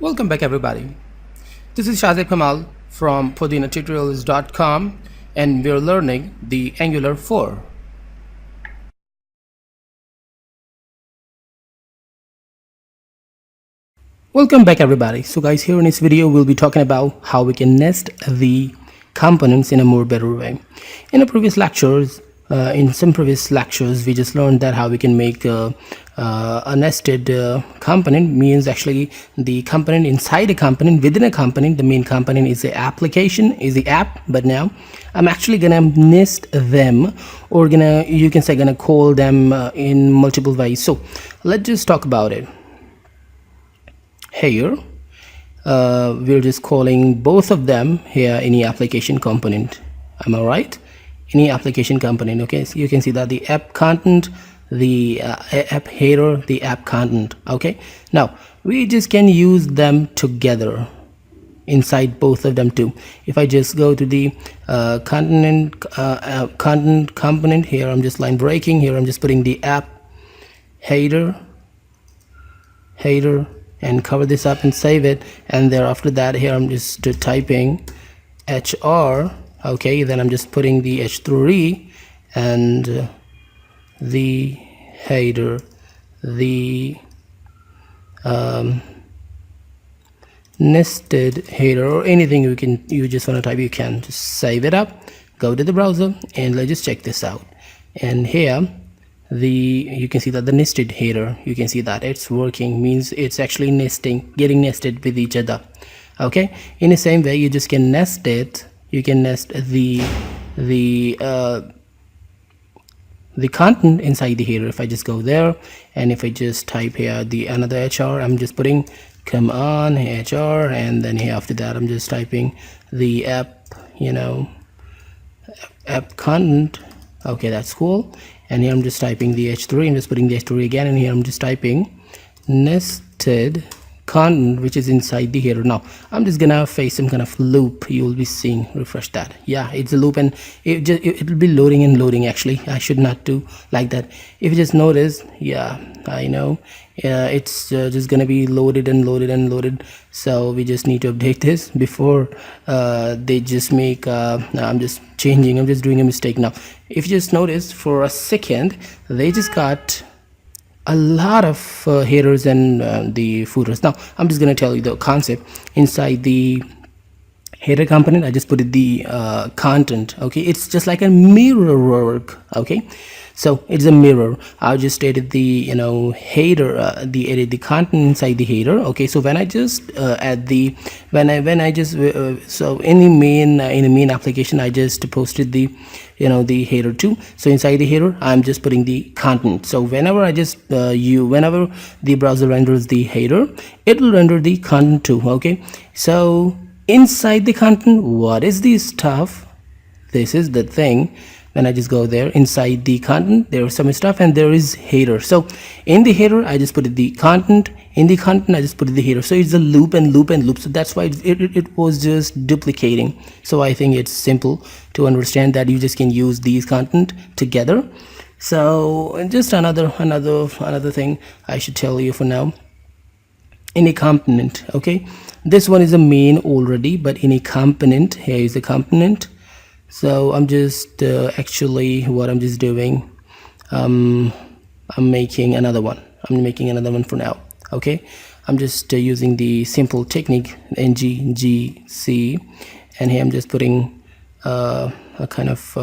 Welcome back everybody. This is Shahzaib Kamal from Podina Tutorials.com and we're learning the Angular 4. Welcome back everybody. So guys, here in this video we'll be talking about how we can nest the components in a more better way. In some previous lectures we just learned that how we can make a nested component means actually the component inside a component within a component. The main component is the application, is the app, but now I'm actually gonna nest them, or you can say gonna call them in multiple ways. So let's just talk about it. Here we're just calling both of them here any application component. Am I right? Any application component. Okay, so you can see that the app content, the app header, the app content. Okay, now we just can use them together inside both of them too. If I just go to the content component, here I'm just line breaking, here I'm just putting the app header and cover this up and save it, and there after that here I'm just typing HR. Okay, then I'm just putting the h3 and the header, the nested header, or anything you just want to type, you can just save it up, go to the browser, and let's just check this out. And here you can see that the nested header, you can see that it's working, means it's actually getting nested with each other. Okay, in the same way you just can nest it. You can nest the content inside the header. If I just go there and if I just type here the another HR, I'm just putting come on HR, and then here after that I'm just typing the app, app content. Okay, that's cool. And here I'm just typing the h3, I'm just putting the h3 again, and here I'm just typing nested content, which is inside the header. Now I'm just gonna face some kind of loop. You will be seeing, refresh that. Yeah, it's a loop, and it'll be loading and loading. Actually, I should not do like that. If you just notice, yeah, I know, it's just gonna be loaded and loaded and loaded. So we just need to update this before they just make I'm just doing a mistake. Now if you just notice, for a second they just got a lot of headers and the footers. Now I'm just going to tell you the concept. Inside the header component I just put it the content. Okay, it's just like a mirror work. Okay, so it's a mirror. I just stated the header, the content inside the header. Okay, so when I just add the so in the main application I just posted the the header too. So inside the header I'm just putting the content. So whenever I just whenever the browser renders the header, it will render the content too. Okay, so inside the content, what is this stuff? This is the thing. When I just go there, inside the content there is some stuff, and there is header. So in the header I just put the content, in the content I just put the header. So it's a loop and loop and loop. So that's why it was just duplicating. So I think it's simple to understand that you just can use these content together. So just another thing I should tell you for now. In a component, okay, this one is a main already, but in a component, here is the component. So I'm just actually what I'm just doing, I'm making another one. I'm making another one for now. Okay, I'm just using the simple technique NGGC, and here I'm just putting a kind of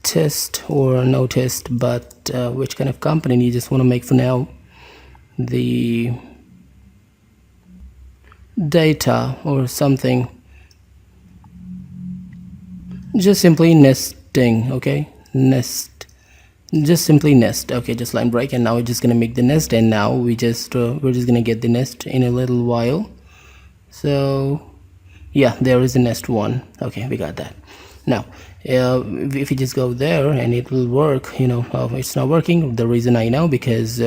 test or no test, but which kind of component you just want to make for now. The data or something, just simply nesting. Okay, just simply nest. Okay, just line break, and now we're just gonna make the nest, and now we're just gonna get the nest in a little while. So yeah, there is a nest one. Okay, we got that. Now if you just go there and it will work, it's not working. The reason I know, because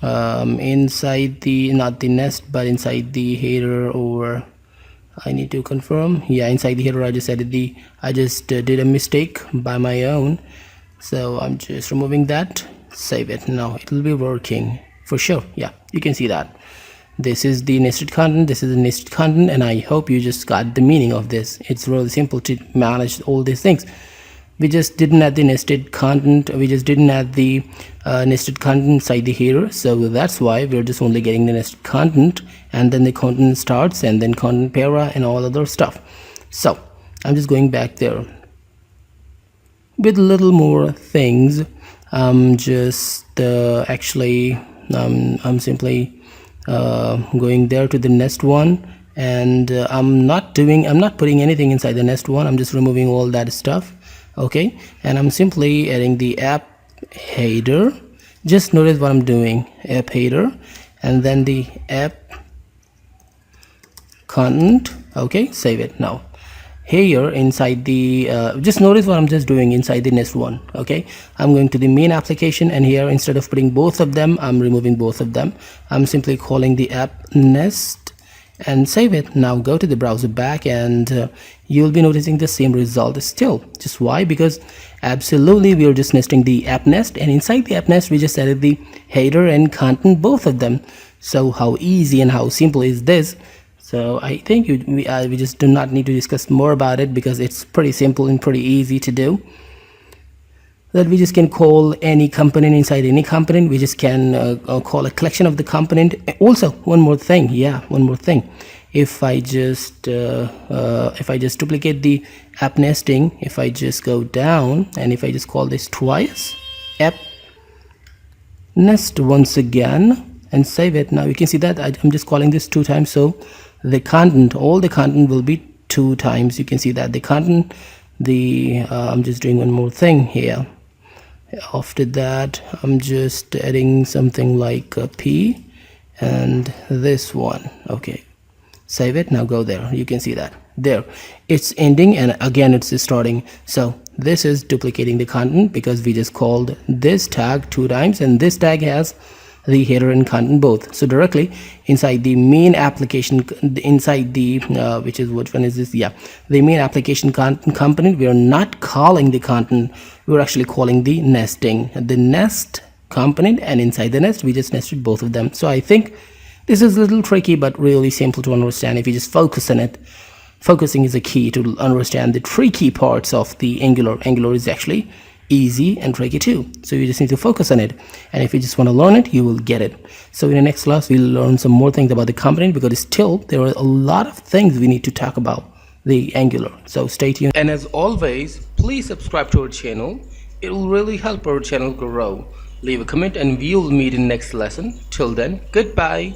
inside the, not the nest, but inside the header, or I need to confirm, yeah, inside the header I just did a mistake by my own. So I'm just removing that, save it. Now it will be working. for sure. Yeah, you can see that. This is the nested content, this is the nested content, and I hope you just got the meaning of this. It's really simple to manage all these things. We just didn't add the nested content, we just didn't add the nested content inside the header, so that's why we're just only getting the nested content, and then the content starts, and then content para and all other stuff. So I'm just going back there with little more things. I'm simply going there to the nest one, and I'm not putting anything inside the nest one. I'm just removing all that stuff. Okay, and I'm simply adding the app header. Just notice what I'm doing: app header, and then the app content. Okay, save it. Now here inside the just notice what I'm just doing inside the nest one. Okay, I'm going to the main application, and here instead of putting both of them, I'm removing both of them. I'm simply calling the app nest and save it. Now go to the browser back, and you'll be noticing the same result still. Just why? Because absolutely we are just nesting the app nest, and inside the app nest we just added the header and content, both of them. So how easy and how simple is this? So I think we just do not need to discuss more about it, because it's pretty simple and pretty easy to do. That we just can call any component inside any component. We just can call a collection of the component. Also, one more thing. If I just duplicate the app nesting, if I just go down and if I just call this twice, app nest once again, and save it. Now you can see that I'm just calling this 2 times, so the content, all the content will be 2 times. You can see that the content, I'm just doing one more thing here. After that, I'm just adding something like a P and this one. Okay, save it. Now go there. You can see that there it's ending, and again it's starting. So this is duplicating the content, because we just called this tag 2 times, and this tag has the header and content both. So directly inside the main application, inside the which one is this? Yeah, the main application content component, we are not calling the content, we're actually calling the nesting, the nest component, and inside the nest we just nested both of them. So I think this is a little tricky, but really simple to understand if you just focus on it. Focusing is a key to understand the tricky parts of the Angular. Angular is actually easy and tricky too, so you just need to focus on it, and if you just want to learn it, you will get it. So in the next class we'll learn some more things about the component, because still there are a lot of things we need to talk about the Angular. So stay tuned, and as always, please subscribe to our channel. It will really help our channel grow. Leave a comment, and we'll meet in next lesson. Till then, goodbye.